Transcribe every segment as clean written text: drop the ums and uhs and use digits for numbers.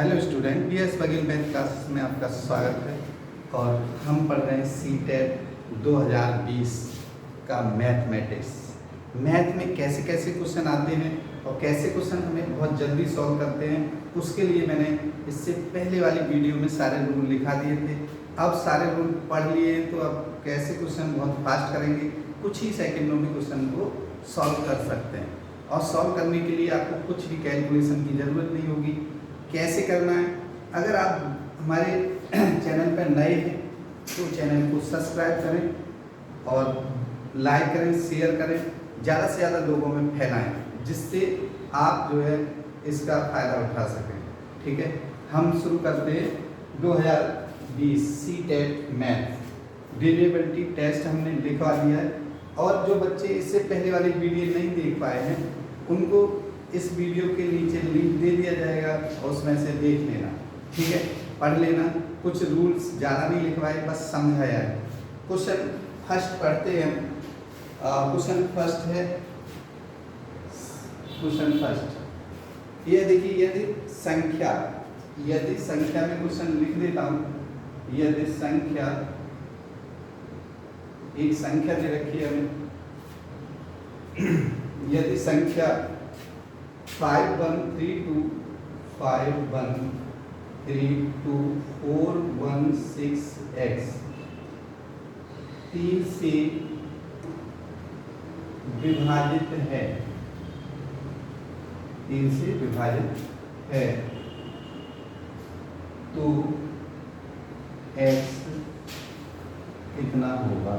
Hello student, BS Baghel math classes में आपका स्वागत है। और हम पढ़ रहे हैं सीटेट 2020 का मैथमेटिक्स। मैथ में कैसे कैसे क्वेश्चन आते हैं और कैसे क्वेश्चन हमें बहुत जल्दी सॉल्व करते हैं, उसके लिए मैंने इससे पहले वाली वीडियो में सारे रूल लिखा दिए थे। अब सारे रूल पढ़ लिए तो अब कैसे क्वेश्चन बहुत फास्ट करेंगे, कुछ ही सेकेंडों में क्वेश्चन को सॉल्व कर सकते हैं। और सॉल्व करने के लिए आपको कुछ भी कैलकुलेशन की ज़रूरत नहीं होगी। कैसे करना है, अगर आप हमारे चैनल पर नए हैं तो चैनल को सब्सक्राइब करें और लाइक करें, शेयर करें, ज़्यादा से ज़्यादा लोगों में फैलाएं, जिससे आप जो है इसका फ़ायदा उठा सकें। ठीक है, हम शुरू करते हैं 2020 सीटेट मैथ डेरिवेटिव टेस्ट हमने लिखवा दिया है। और जो बच्चे इससे पहले वाली वीडियो नहीं देख पाए हैं उनको इस वीडियो के नीचे लिंक दे दिया जाएगा और उसमें से देख लेना। ठीक है, पढ़ लेना। कुछ रूल्स ज़्यादा नहीं लिखवाए, बस समझाया है। क्वेश्चन फर्स्ट पढ़ते हैं। क्वेश्चन फर्स्ट है, क्वेश्चन फर्स्ट ये देखिए, यदि संख्या में क्वेश्चन लिख देता हूँ। यदि संख्या, एक संख्या दे रखी है हमें, यदि संख्या 51325132416416x 3 से विभाजित है, 3 से विभाजित है, तो x कितना होगा।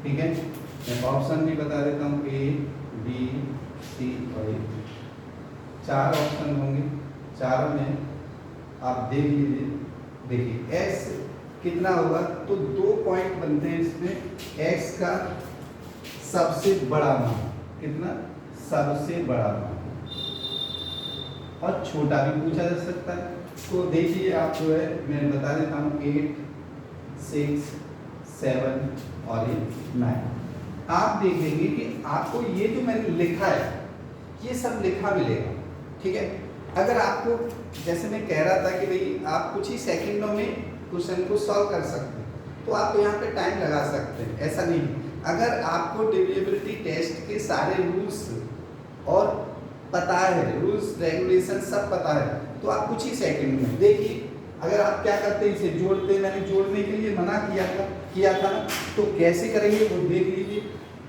ठीक है, मैं ऑप्शन भी बता देता हूँ, ए बी सी और ए। 4 ऑप्शन होंगे, चारों में आप देख लीजिए। देखिए x कितना होगा, तो 2 पॉइंट बनते हैं इसमें। x का सबसे बड़ा मान कितना, सबसे बड़ा मान, और छोटा भी पूछा जा सकता है। तो देखिए आप जो है मैं बता देता हूँ, 8 6 7 और ये 9। आप देखेंगे कि आपको ये जो मैंने लिखा है ये सब लिखा मिलेगा। ठीक है, अगर आपको, जैसे मैं कह रहा था कि भाई आप कुछ ही सेकंडों में क्वेश्चन को सॉल्व कर सकते हैं, तो आप यहाँ पे टाइम लगा सकते हैं, ऐसा नहीं। अगर आपको डिविजिबिलिटी टेस्ट के सारे रूल्स और पता है, रूल्स रेगुलेशन सब पता है, तो आप कुछ ही सेकंड में देखिए। अगर आप क्या करते हैं, इसे जोड़ते, मैंने जोड़ने के लिए मना किया था ना, तो कैसे करेंगे वो देख लीजिए।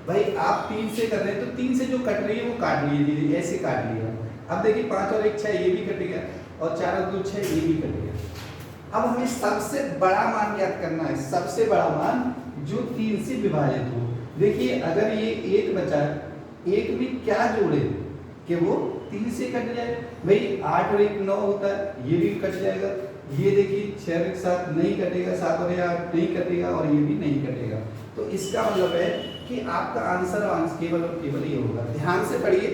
भाई आप 3 से कर रहे हैं तो 3 से जो कट रही है वो काट लीजिए, ऐसे काट लिया। अब देखिए 5 और 1 6, ये भी कट गया, और 4 और 2 6, ये भी कट गया। अब हमें सबसे बड़ा मान याद करना है, सबसे बड़ा मान जो 3 से विभाजित हो। देखिए अगर ये 1 बचा, 1 भी क्या जोड़े कि वो 3 से कट जाए। भाई 8 और 1 9 होता है, ये भी कट जाएगा। ये देखिए 6 और 1 7 नहीं कटेगा, 7 और 8 नहीं कटेगा, और ये भी नहीं कटेगा। तो इसका मतलब है कि आपका आंसर केवल और केवल ये होगा। ध्यान से पढ़िए,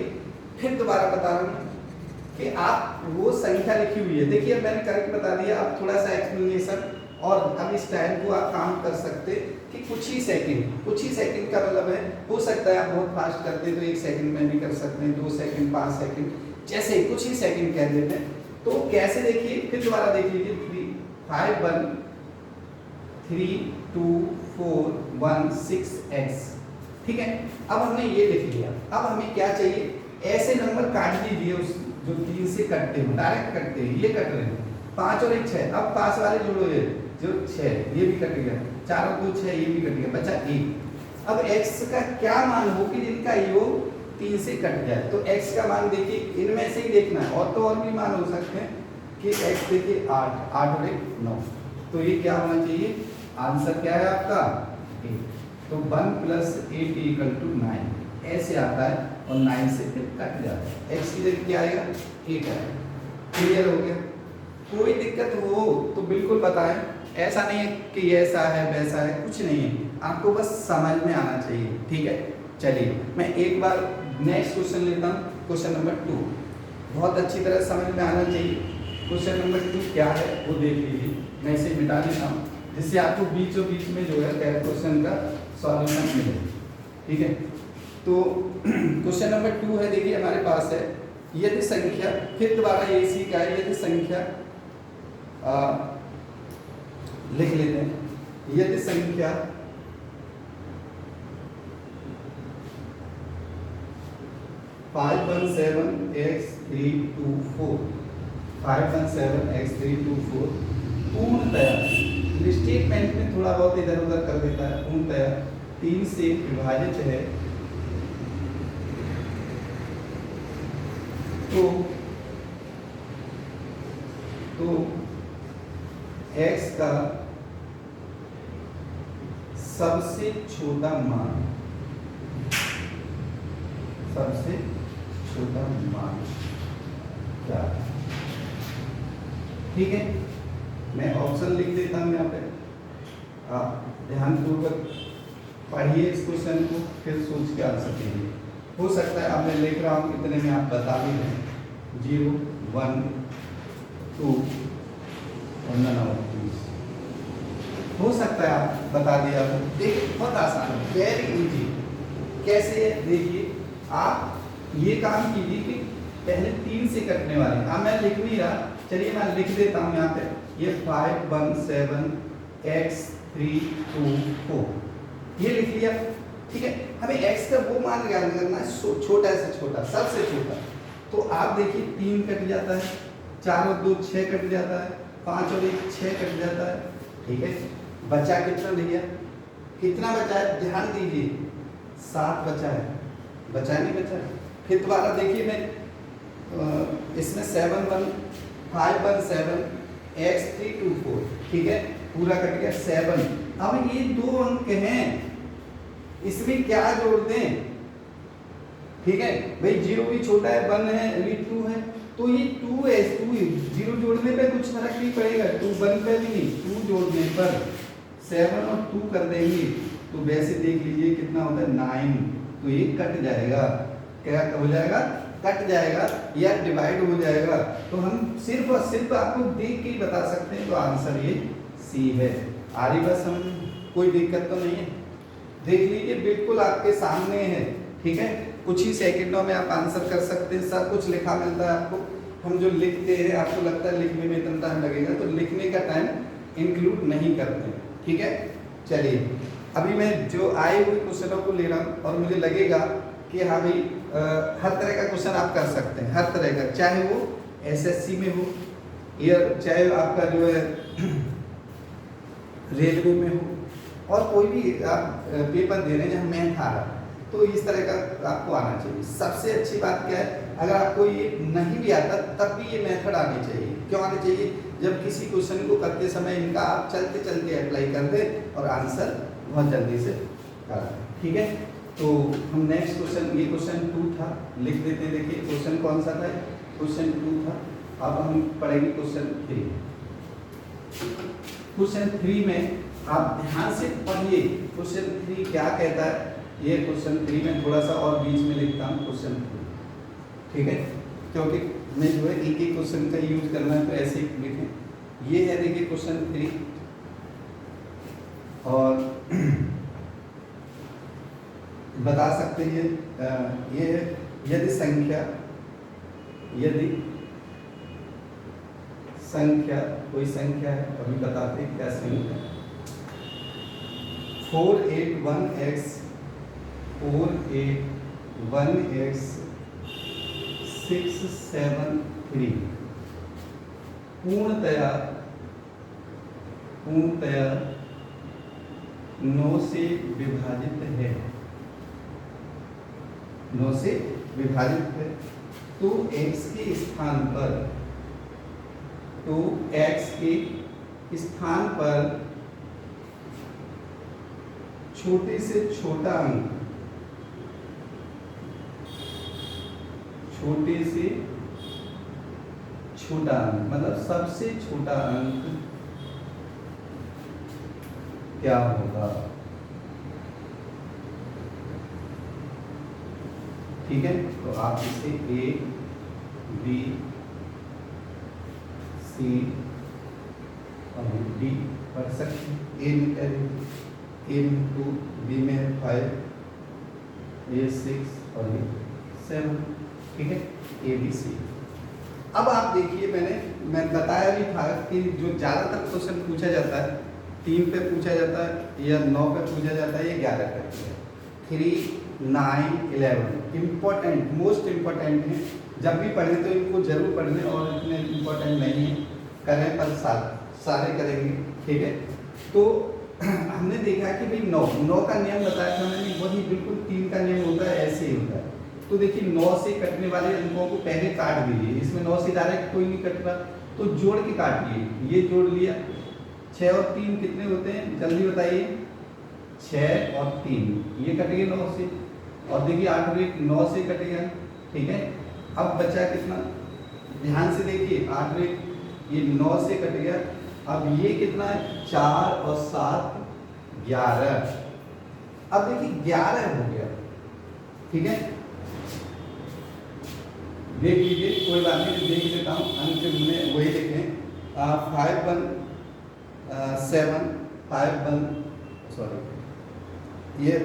फिर दोबारा बता रहा हूँ कि आप वो संख्या लिखी हुई है, देखिए मैंने करेक्ट बता दिया। आप थोड़ा सा एक्सप्लेनेशन और अब इस टाइम को आप काम कर सकते कि कुछ ही सेकंड का मतलब है, हो सकता है आप बहुत फास्ट करते तो 1 सेकंड में भी कर सकते हैं, 2 सेकंड 5 सेकंड, जैसे कुछ ही सेकंड कह देते हैं। तो कैसे देखिए, फिर दोबारा देख लीजिए। 5 1 3 2 4 1 6 x। ठीक है, अब हमने ये लिख लिया। अब हमें क्या चाहिए, ऐसे नंबर काट लीजिए उस जो 3 से कटते हैं, डायरेक्ट कटते हैं, ये कट रहे हैं। 5 और 1 6, अब पास वाले जोड़ो, ये जो 6 ये भी कट गया, 4 और 2 6, ये भी कट गया, बचा 1। अब x का क्या मान हो कि जिनका योग 3 से कट जाए। तो x का मान देखिए, इनमें से ही देखना है, और तो और भी मान हो सकते हैं कि x देखिए 8 और 1 9, तो ये क्या होना चाहिए, आंसर क्या है आपका 8। तो 1 + 8 = 9 ऐसे आता है, और 9 से फिर कट जाता है। x की जगह क्या आएगा, 8 आएगा। क्लियर हो गया। कोई दिक्कत हो तो बिल्कुल बताएं, ऐसा नहीं है कि ऐसा है वैसा है, कुछ नहीं है, आपको बस समझ में आना चाहिए। ठीक है, चलिए मैं एक बार नेक्स्ट क्वेश्चन लेता हूँ। क्वेश्चन नंबर 2 बहुत अच्छी तरह समझ में आना चाहिए। क्वेश्चन नंबर 2 क्या है वो देख लीजिए। मैं इसे मिटा देता हूँ, जिससे आपको बीचों बीच में जो है क्वेश्चन का सॉल्यूशन मिले। ठीक है, तो क्वेश्चन नंबर 2 है, देखिए हमारे पास है यदि संख्या, फिर दोबारा ए सी का है, यदि संख्या लिख लेते हैं, यदि संख्या 517x324 517x324 पूर्णतया, स्टेटमेंट में थोड़ा बहुत इधर उधर कर देता है, पूर्णतया 3 से विभाजित है, तो x का सबसे छोटा मान, सबसे छोटा मान क्या है? ठीक है, मैं ऑप्शन लिख देता हूँ यहाँ पे, आप ध्यानपूर्वक पढ़िए इस क्वेश्चन को, फिर सोच के आंसर कीजिए। हो सकता है अब मैं लिख रहा हूँ इतने में आप बता भी दें, 0 1 2 और 9 हो सकता है आप बता दिया हो। देखिए बहुत आसान है, वेरी इजी। कैसे है देखिए, आप ये काम कीजिए कि पहले 3 से कटने वाले, हाँ मैं लिख नहीं रहा, चलिए मैं लिख देता हूँ यहाँ पे, ये 517x324 ये लिख लिया। ठीक है, हमें x का वो मान ज्ञात करना है, छोटा से छोटा, सबसे छोटा। तो आप देखिए 3 कट जाता है, 4 और 2 6 कट जाता है, 5 और 1 6 कट जाता है। ठीक है, बचा कितना भैया, कितना बचा है ध्यान दीजिए, 7 बचा है, बचा नहीं बचा। फिर दोबारा देखिए मैं इसमें 517x324, ठीक है पूरा कट गया 7। अब ये 2 अंक हैं, इसमें क्या जोड़ दें? ठीक है भाई, 0 भी छोटा है, 1 है, 2 है, तो ये 2 है, 0 जोड़ने पे कुछ फर्क नहीं पड़ेगा, 2 1 पे भी नहीं, 2 जोड़ने पर 7 और 2 कर देंगे तो वैसे देख लीजिए कितना होता है 9, तो ये कट जाएगा। क्या हो जाएगा? कट जाएगा या डिवाइड हो जाएगा। तो हम सिर्फ और सिर्फ आपको देख के ही बता सकते हैं, तो आंसर ये सी है। आ रही बात समझ में? कोई दिक्कत तो नहीं है? देख लीजिए बिल्कुल आपके सामने है। ठीक है, कुछ ही सेकंडों में आप आंसर कर सकते हैं, सब कुछ लिखा मिलता है आपको। हम जो लिखते हैं आपको लगता है लिखने में इतना टाइम लगेगा, तो लिखने का टाइम इंक्लूड नहीं करते। ठीक है, चलिए अभी मैं जो आए हुए क्वेश्चनों को ले रहा हूँ और मुझे लगेगा कि हाँ भाई हर तरह का क्वेश्चन आप कर सकते हैं, हर तरह का, चाहे वो एसएससी में हो या चाहे आपका जो है रेलवे में हो, और कोई भी आप पेपर दे रहे हैं जहाँ मैथ आ रहा है, तो इस तरह का आपको आना चाहिए। सबसे अच्छी बात क्या है, अगर आपको ये नहीं भी आता तब भी ये मेथड आनी चाहिए। क्यों आनी चाहिए? जब किसी क्वेश्चन को करते समय इनका आप चलते चलते अप्लाई कर दें और आंसर बहुत जल्दी से करा दें। ठीक है, तो हम नेक्स्ट क्वेश्चन, ये क्वेश्चन 2 था, लिख देते हैं। देखिए क्वेश्चन कौन सा था? क्वेश्चन 2 था। अब हम पढ़ेंगे क्वेश्चन 3। क्वेश्चन 3 में आप ध्यान से पढ़िए, क्वेश्चन 3 क्या कहता है। ये क्वेश्चन 3 में थोड़ा सा और बीच में लिखता हूँ क्वेश्चन 3, ठीक है, क्योंकि मैं जो है एक ही क्वेश्चन का यूज करना है, तो ऐसे ही लिखें। ये है देखिए क्वेश्चन 3, और बता सकते हैं ये है, यदि संख्या कोई संख्या है, अभी बताते हैं क्या संख्या। 481x673 पूर्णतया 9 से विभाजित है, 9 से विभाजित है, तो x के स्थान पर छोटे से छोटा अंक, मतलब सबसे छोटा अंक क्या होगा? ठीक है, तो आप इसे A B C और D पढ़ सकते हैं। A में क्या है? A में 2, B में 5, A 6 और ये 7। ठीक है, ABC। अब आप देखिए, मैं बताया भी था कि जो ज़्यादातर क्वेश्चन पूछा जाता है 3 पे पूछा जाता है या 9 पे पूछा जाता है, ये 11 पे 3, 9, 11 इम्पोर्टेंट, मोस्ट इम्पोर्टेंट है। जब भी पढ़ें तो इनको जरूर पढ़ लें, और इतने इम्पोर्टेंट नहीं है, करें पर सारे करेंगे, ठीक है। तो हमने देखा कि भाई 9 का नियम बताया था मैंने, वही बिल्कुल 3 का नियम होता है, ऐसे ही होता है। तो देखिए 9 से कटने वाले अंकों को पहले काट दीजिए। इसमें 9 से डायरेक्ट कोई नहीं कट रहा, तो जोड़ के काटिए। ये जोड़ लिया, 6 और 3 कितने होते हैं, जल्दी बताइए। 6 और 3 ये कट गए 9 से, और देखिए 8 और 1 9 से कट गया, ठीक है। अब बचा कितना, ध्यान से देखिए, 8 और 1 ये 9 से कट गया। अब ये कितना है, 4 और 7 11। अब देखिए 11 हो गया, ठीक है। देख लीजिए, कोई बात नहीं, देख लेता हूँ। अंतिम में वही लिखें, 5 1 7 5 1 सॉरी ये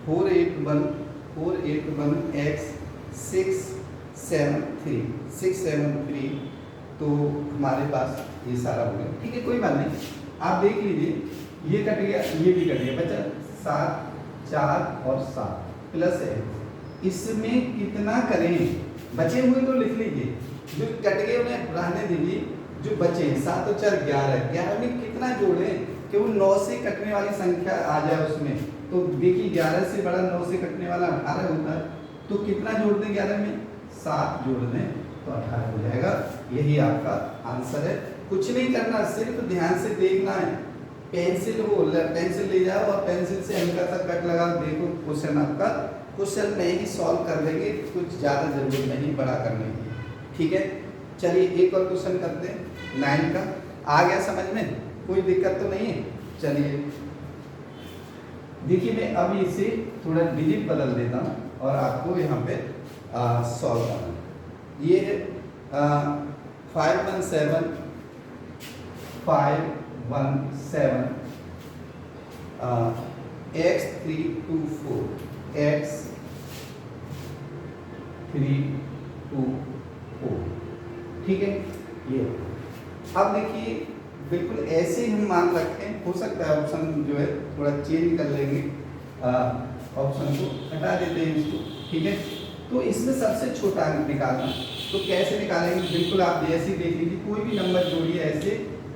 4 8 1 x 6 7 3 6 7 3। तो हमारे पास ये सारा हो गया, ठीक है, कोई बात नहीं। आप देख लीजिए, ये कट गया, ये भी कट गया, बचा 7 4 और 7 प्लस है। इसमें कितना करें, बचे हुए तो लिख लीजिए, जो कट गए उन्हें रहने दीजिए, जो बचे 7 और 4 11, 11 में कितना जोड़ें कि वो 9 से कटने वाली संख्या आ जाए उसमें। तो देखिए 11 से बड़ा 9 से कटने वाला 18 होता है, तो कितना जोड़ दें 11 में, 7 जोड़ दें तो 18 हो जाएगा। यही आपका आंसर है। कुछ नहीं करना, सिर्फ ध्यान से देखना है। पेंसिल ले जाओ और पेंसिल से हल्का सा कट लगाओ, देखो क्वेश्चन आपका क्वेश्चन में ही सॉल्व कर लेंगे, कुछ ज़्यादा जरूरत नहीं बड़ा करने की, ठीक है। चलिए एक और क्वेश्चन करते हैं, 9 का। आ गया समझ में, कोई दिक्कत तो नहीं है। चलिए देखिए, मैं अभी इसे थोड़ा डिजिट बदल देता हूँ और आपको यहाँ पे सॉल्व करना है। ये है 5 1 7 5 1 7 x 3 2 4 x 3 2 4, ठीक है। ये अब देखिए, बिल्कुल ऐसे ही हम मान रखें, हो सकता है ऑप्शन जो है थोड़ा चेंज कर लेंगे, ऑप्शन को हटा देते हैं इसको, ठीक है। तो इसमें सबसे छोटा अंक निकालना, तो कैसे निकालेंगे, बिल्कुल आप जैसे ही देख लीजिए, कोई भी नंबर जोड़िए ऐसे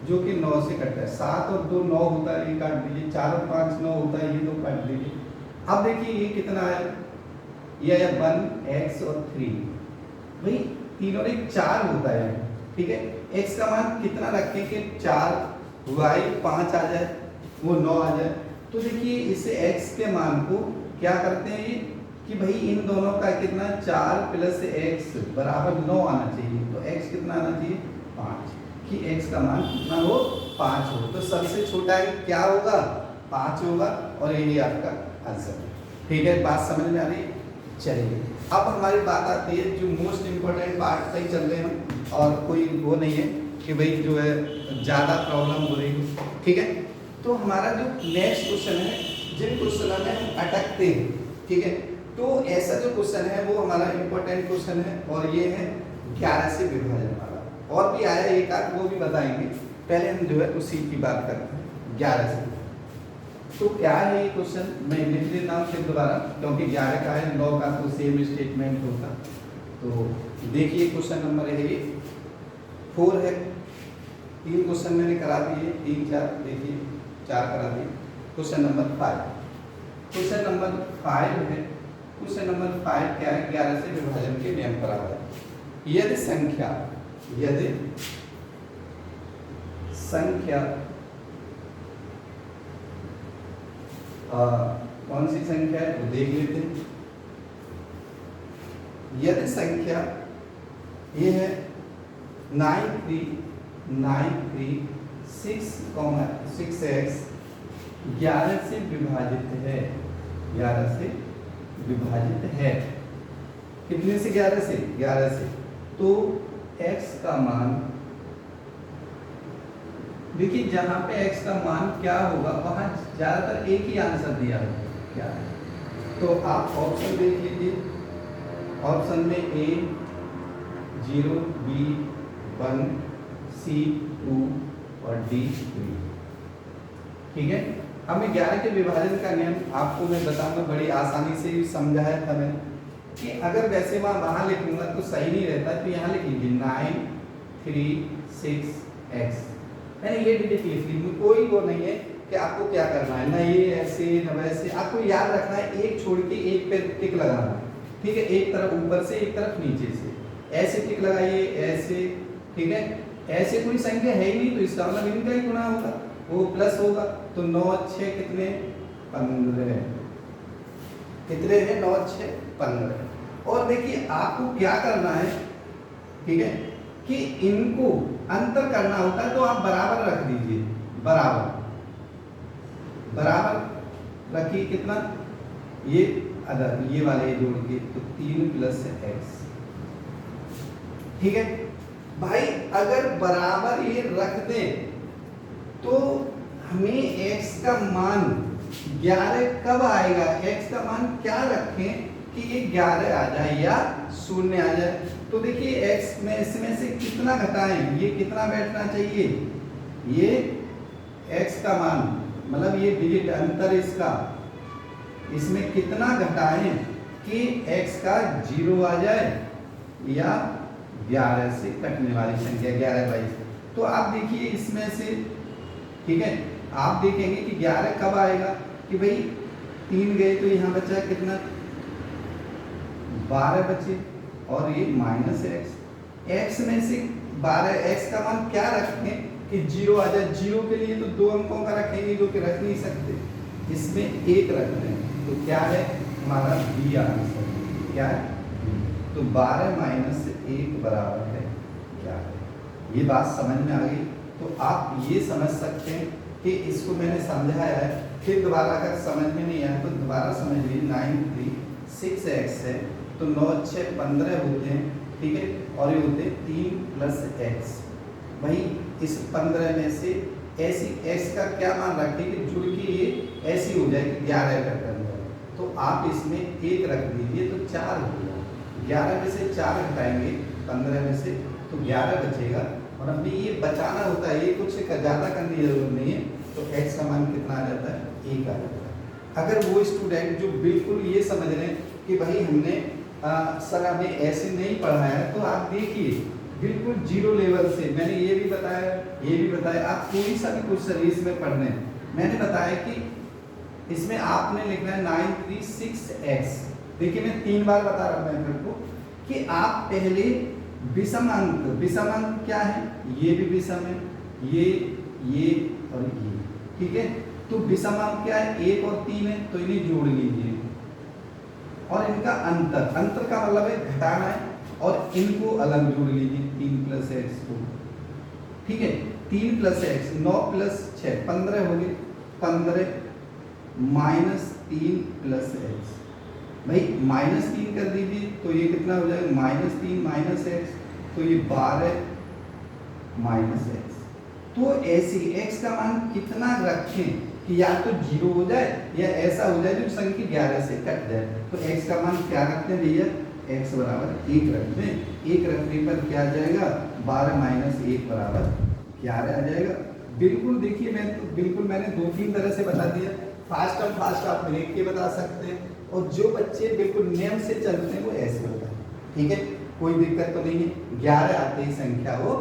जो कि 9 से कटता है। 7 और 2 9 होता है, ये काट दीजिए। 4 और 5 9 होता है, ये 2 काट दीजिए। अब देखिए ये कितना है, ये है 1 x और 3, भाई तीनों में 4 होता है, ठीक है। x का मान कितना रखें कि 4 y 5 आ जाए, वो 9 आ जाए। तो देखिए इससे x के मान को क्या करते हैं ये कि भाई इन दोनों का कितना, 4 प्लस x बराबर 9 आना चाहिए। तो x कितना आना चाहिए, 5, कि x का मान कितना हो, 5 हो। तो सबसे छोटा क्या होगा, 5 होगा, और यही आपका आंसर है, ठीक है। बात समझ में आ रही है। चलिए अब हमारी बात आती है जो मोस्ट इम्पोर्टेंट पार्ट पे चल रहे हैं, और कोई वो नहीं है कि भाई जो है ज़्यादा प्रॉब्लम हो रही है, ठीक है। तो हमारा जो नेक्स्ट क्वेश्चन है, जिन क्वेश्चनों में हम अटकते हैं, ठीक है, तो ऐसा जो क्वेश्चन है वो हमारा इम्पोर्टेंट क्वेश्चन है, और ये है 11 से विभाजन वाला। और भी आया एक आध, वो भी बताएंगे, पहले हम जो है उसी की बात करते हैं 11 से। तो क्या है ये क्वेश्चन, मैं लिख देता हूँ फिर दोबारा, क्योंकि 11 का है, 9 का तो सेम स्टेटमेंट होता। तो देखिए क्वेश्चन नंबर है ये 4 है, 3 क्वेश्चन मैंने करा दिए, 3 4, देखिए 4 करा दिए। क्वेश्चन नंबर 5, क्वेश्चन नंबर 5 है। क्वेश्चन नंबर 5 क्या है, 11 से विभाजन के नियम पर आता है। यदि संख्या कौन सी संख्या है वो देख लेते हैं। यदि संख्या ये है 9 3 6 6x 11 से विभाजित है, 11 से विभाजित है, कितने से, 11 से, 11 से। तो x का मान, देखिए जहां पे x का मान क्या होगा, वहां ज्यादातर एक ही आंसर दिया होगा, क्या है। तो आप ऑप्शन देख लीजिए, ऑप्शन में A 0 B 1 C 2 और D 3। ठीक है, हमें 11 के विभाजन का नियम आपको मैं बताऊंगा, बड़ी आसानी से ही समझाया था मैंने कि अगर वैसे वहाँ लिखूंगा तो सही नहीं रहता, तो यहाँ लिख लीजिए 9 3 6 x। मैंने ये डिजिट लिख ली, कोई वो नहीं है कि आपको क्या करना है, ना ये ऐसे ना वैसे, आपको याद रखना है एक छोड़ के एक पे टिक लगाना है। ठीक है, एक तरफ ऊपर से एक तरफ नीचे से, ऐसे टिक लगाइए ऐसे। ठीक है, ऐसे कोई संख्या है ही नहीं तो इसका मतलब इनका ही गुणा होगा, वो प्लस होगा। तो 9 6 कितने 15, कितने हैं 9 6 15। और देखिए आपको क्या करना है, ठीक है, कि इनको अंतर करना होता है तो आप बराबर रख दीजिए, बराबर बराबर रखिए। कितना ये अदर ये वाले जोड़ के तो 3 + x। ठीक है भाई, अगर बराबर ये रख दें तो हमें x का मान 11 कब आएगा, x का मान क्या रखें कि ये 11 आ जाए या 0 आ जाए। तो देखिए x में इसमें से कितना घटाएं, ये कितना बैठना चाहिए, ये x का मान मतलब ये डिजिट अंतर इसका, इसमें कितना घटाएं कि x का 0 आ जाए या 11 से कटने वाली संख्या 11/22। तो आप देखिए इसमें से, ठीक है, आप देखेंगे कि 11 कब आएगा कि भाई 3 गए तो यहाँ बचा कितना 12 बचे, और ये -x। x में से 12 x का मान क्या रखें कि 0 आ जाए। 0 के लिए तो 2 अंकों का रखेंगे जो कि रख नहीं सकते, इसमें 1 रख दें तो क्या है हमारा b आंसर, क्या है तो 12 - 1 बराबर है 11। ये बात समझ में आ गई। तो आप ये समझ सकते हैं कि इसको मैंने समझाया है, फिर दोबारा अगर समझ में नहीं आया तो दोबारा समझ लीजिए। 9 3 6 x है तो 9 6 15 होते हैं। ठीक है, और ये होते हैं 3 + x। वही इस 15 में से ऐसी x का क्या मान रखें कि जुड़ के ये ऐसी हो जाए कि 11 का कर जाए, तो आप इसमें 1 रख दीजिए तो 4 हो गया। 11 में से 4 घटाएंगे 15 में से तो 11 बचेगा, और हमें ये बचाना होता है, ये कुछ ज़्यादा करने की जरूरत नहीं है। तो x का मान कितना आ जाता है 1 आ जाता है। अगर वो स्टूडेंट जो बिल्कुल ये समझ रहे हैं कि भाई हमने सर हमें ऐसे नहीं पढ़ाया है, तो आप देखिए बिल्कुल 0 लेवल से मैंने ये भी बताया, ये भी बताया, आप कोई सा भी कुछ सर्विस में पढ़ने, मैंने बताया कि इसमें आपने लिखना है 9 3 6 x। देखिए मैं 3 बार बता रहा हूँ मैं को कि आप पहले विषम अंक, विषम अंक क्या है, ये भी विषम है, ये और ये। ठीक है, तो विषम अंक क्या है 1 और 3 है, तो इन्हें जोड़ लीजिए, और इनका अंतर, अंतर का मतलब है घटाना है, और इनको अलग जोड़ लीजिए 3 + x को। ठीक है, 3 + x 9 + 6 15 हो गए, 15 -3 + x। भाई -3 कर दीजिए तो ये कितना हो जाएगा -3 - x, तो ये 12 - x। तो ऐसी x का मान कितना रखें कि या तो 0 हो जाए या ऐसा हो जाए जो संख्या 11 से कट जाए। तो x का मान क्या रखते हैं भैया, x = 1 रखते हैं। 1 रखने पर क्या आ जाएगा 12 - 1 = 11 आ जाएगा। बिल्कुल देखिए मैंने 2-3 तरह से बता दिया, फास्ट और फास्ट आप लिख के बता सकते हैं, और जो बच्चे बिल्कुल नियम से चलते हैं वो ऐसे बताएं। ठीक है, कोई दिक्कत तो नहीं है। 11 आते ही संख्या वो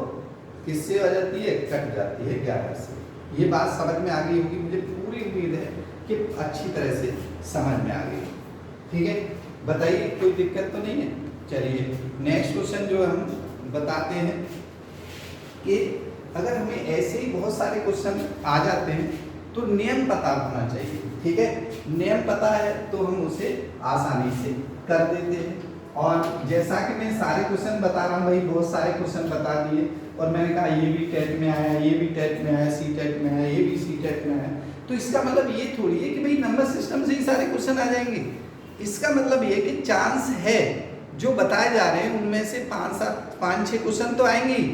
किससे आ जाती है, कट जाती है 11 से। ये बात समझ में आ गई होगी, मुझे पूरी उम्मीद है कि अच्छी तरह से समझ में आ गई। ठीक है, बताइए कोई दिक्कत तो नहीं है। चलिए नेक्स्ट क्वेश्चन जो हम बताते हैं कि अगर हमें ऐसे ही बहुत सारे क्वेश्चन आ जाते हैं तो नियम पता होना चाहिए। ठीक है, नियम पता है तो हम उसे आसानी से कर देते हैं। और जैसा कि मैं सारे क्वेश्चन बता रहा हूँ, भाई बहुत सारे क्वेश्चन बता दिए, और मैंने कहा ये भी टेट में आया, ये भी टेट में आया, सी टेट में आया, ये भी सी टेट में आया, तो इसका मतलब ये थोड़ी है कि भाई नंबर सिस्टम से ही सारे क्वेश्चन आ जाएंगे। इसका मतलब ये कि चांस है जो बताए जा रहे हैं उनमें से 5-6 क्वेश्चन तो आएंगे ही,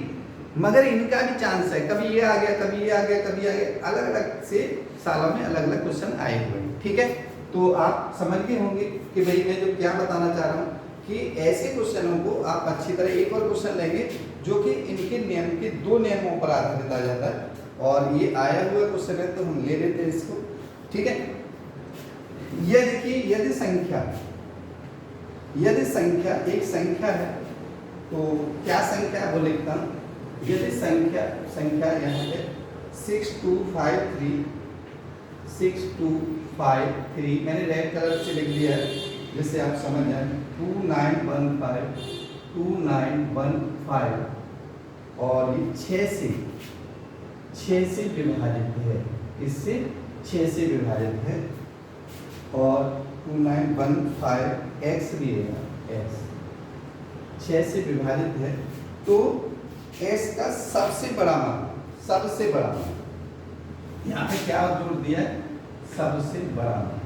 मगर इनका भी चांस है, कभी ये आ गया, कभी ये आ गया, कभी आ गया, अलग अलग से सालों में अलग अलग क्वेश्चन आए हुए हैं। ठीक है, तो आप समझ गए होंगे कि भाई मैं जो क्या बताना चाह रहा हूँ। कि ऐसे क्वेश्चनों को आप अच्छी तरह, एक और क्वेश्चन लेंगे जो कि इनके नियम के 2 नियमों पर आधारित आ जाता है, और ये आया हुआ क्वेश्चन है तो हम ले लेते हैं इसको। ठीक है, ये देखिए, यदि संख्या एक संख्या है, तो क्या संख्या है वो लिखता हूँ। यदि संख्या यहाँ पे 6253 मैंने रेड कलर से लिख दिया है जिससे आप समझ जाए। 2915 और ये 6 से विभाजित है, इससे 6 से विभाजित है, और 2915 x दिएगा, x 6 से विभाजित है, तो s का सबसे बड़ा मान यहाँ पे क्या जोड़ दिया है, सबसे बड़ा मान।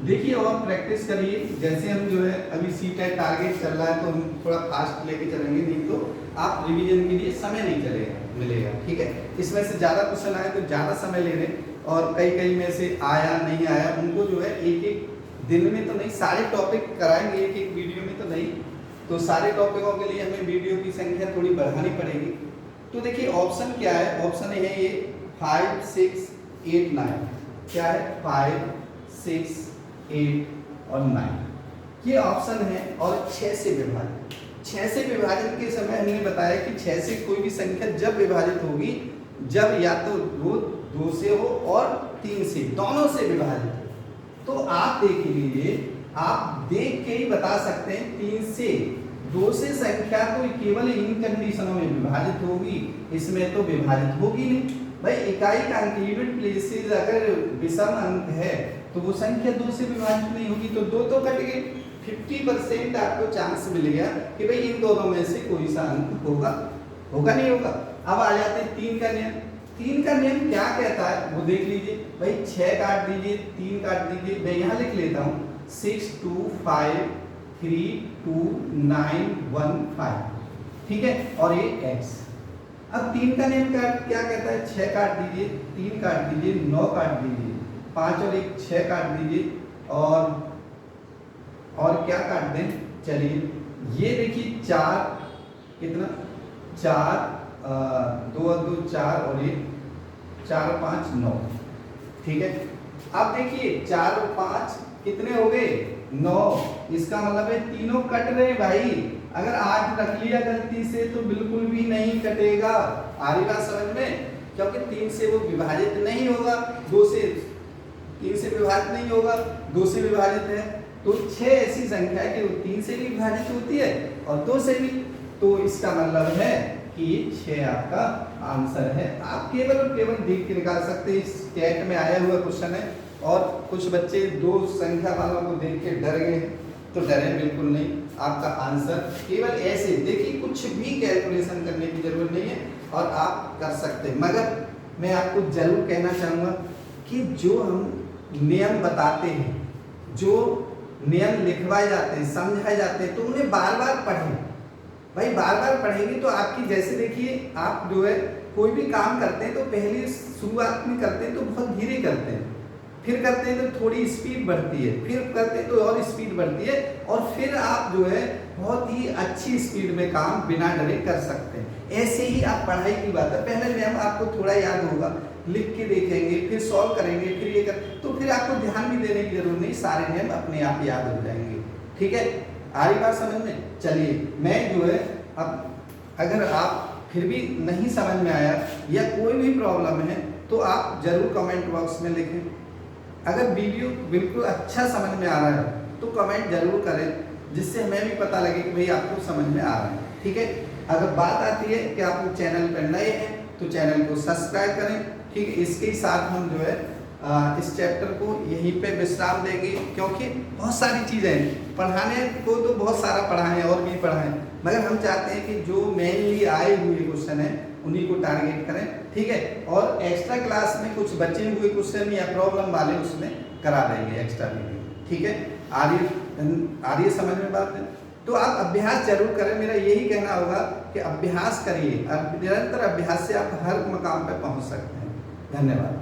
देखिए और प्रैक्टिस करिए, जैसे हम जो है अभी सीटेट टारगेट चल रहा है तो हम थोड़ा फास्ट लेके चलेंगे, नहीं तो आप रिवीजन के लिए समय नहीं मिलेगा। ठीक है, इसमें से ज़्यादा क्वेश्चन आए तो ज़्यादा समय ले लें, और कई में से आया नहीं आया उनको जो है एक दिन में तो नहीं, सारे टॉपिक कराएंगे एक वीडियो में तो नहीं, तो सारे टॉपिकों के लिए हमें वीडियो की संख्या थोड़ी बढ़ानी पड़ेगी। तो देखिए ऑप्शन क्या है, ऑप्शन है ये 5, 6, 8, 9। क्या है, 5, 6, 8 और 9 ये ऑप्शन है, और 6 से विभाजित के समय हमने बताया कि 6 से कोई भी संख्या जब विभाजित होगी, जब या तो 2 से हो और 3 से, दोनों से विभाजित हो। तो आप देख लीजिए, आप देख के ही बता सकते हैं 3 से 2 से संख्या तो केवल इन कंडीशनों में विभाजित होगी, इसमें तो विभाजित होगी नहीं। भाई इकाई का अंक, यूनिट प्लेसेस अगर विषम अंक है तो वो संख्या 2 से विभाजित नहीं होगी, तो 2 तो कट गए। 50% आपको चांस मिल गया कि भाई इन दोनों में से कोई सा अंक होगा नहीं होगा। अब आ जाते हैं 3 का नियम। 3 का नियम क्या कहता है वो देख लीजिए। भाई 6 काट दीजिए, 3 काट दीजिए, मैं यहाँ लिख लेता हूँ 6, 2, 5, 3, 2, 9, 1, 5। ठीक है, और ये x। अब 3 का नियम क्या कहता है, 6 काट दीजिए, 3 काट दीजिए, 9 काट दीजिए, 5 और 1 6 काट दीजिए, और क्या काट दें, चलिए ये देखिए 4, कितना 4, 2 और 2 4 और 1 4 और 5 9। ठीक है, अब देखिए 4 और 5 कितने हो गए, 9। इसका मतलब है तीनों कट रहे भाई। अगर 8 रख लिया गलती से तो बिल्कुल भी नहीं कटेगा। आ रही बात समझ में, क्योंकि 3 से वो विभाजित नहीं होगा, 2 से 3 से विभाजित नहीं होगा, 2 से विभाजित है। तो 6 ऐसी संख्या है कि वो 3 से भी विभाजित होती है और 2 से भी। तो इसका मतलब है कि 6 आपका आंसर है। आप केवल और केवल देख के निकाल सकते हैं। इस टेट में आया हुआ क्वेश्चन है, और कुछ बच्चे 2 संख्या वालों को देख के डर गए, तो डरे बिल्कुल नहीं। आपका आंसर केवल ऐसे देखिए, कुछ भी कैलकुलेशन करने की जरूरत नहीं है और आप कर सकते हैं। मगर मैं आपको जरूर कहना चाहूँगा कि जो हम नियम बताते हैं, जो नियम लिखवाए जाते हैं, समझाए जाते हैं, तो उन्हें बार बार पढ़ें। भाई बार बार पढ़ेंगे तो आपकी, जैसे देखिए आप जो है कोई भी काम करते हैं तो पहले शुरुआत में करते हैं तो बहुत धीरे करते हैं, फिर करते हैं तो थोड़ी स्पीड बढ़ती है, फिर करते हैं तो और स्पीड बढ़ती है, और फिर आप जो है बहुत ही अच्छी स्पीड में काम बिना डरे कर सकते हैं। ऐसे ही आप पढ़ाई की बात है, पहले नियम आपको थोड़ा याद होगा, लिख के देखेंगे, फिर सॉल्व करेंगे, फिर ये कर, तो फिर आपको ध्यान भी देने की जरूरत नहीं, सारे नियम अपने आप याद हो जाएंगे। ठीक है, आ रही बात समझ में। चलिए मैं जो है, अब अगर आप फिर भी नहीं समझ में आया या कोई भी प्रॉब्लम है तो आप जरूर कमेंट बॉक्स में लिखें। अगर वीडियो बिल्कुल अच्छा समझ में आ रहा है तो कमेंट जरूर करें, जिससे हमें भी पता लगे कि भाई आपको समझ में आ रहा है। ठीक है, अगर बात आती है कि आप चैनल पर नए हैं तो चैनल को सब्सक्राइब करें। ठीक है, इसके साथ हम जो है इस चैप्टर को यहीं पे विश्राम देंगे, क्योंकि बहुत सारी चीज़ें पढ़ाने को तो बहुत सारा पढ़ाएं और भी पढ़ाएं, मगर हम चाहते हैं कि जो मेनली आए हुए क्वेश्चन हैं उन्हीं को टारगेट करें। ठीक है, और एक्स्ट्रा क्लास में कुछ बचे हुए क्वेश्चन या प्रॉब्लम वाले उसमें करा देंगे एक्स्ट्रा वीडियो। ठीक है, आ रही समझ में बात है? तो आप अभ्यास जरूर करें। मेरा यही कहना होगा कि अभ्यास करिए, निरंतर अभ्यास से आप हर मकाम पर पहुंच सकते हैं। धन्यवाद।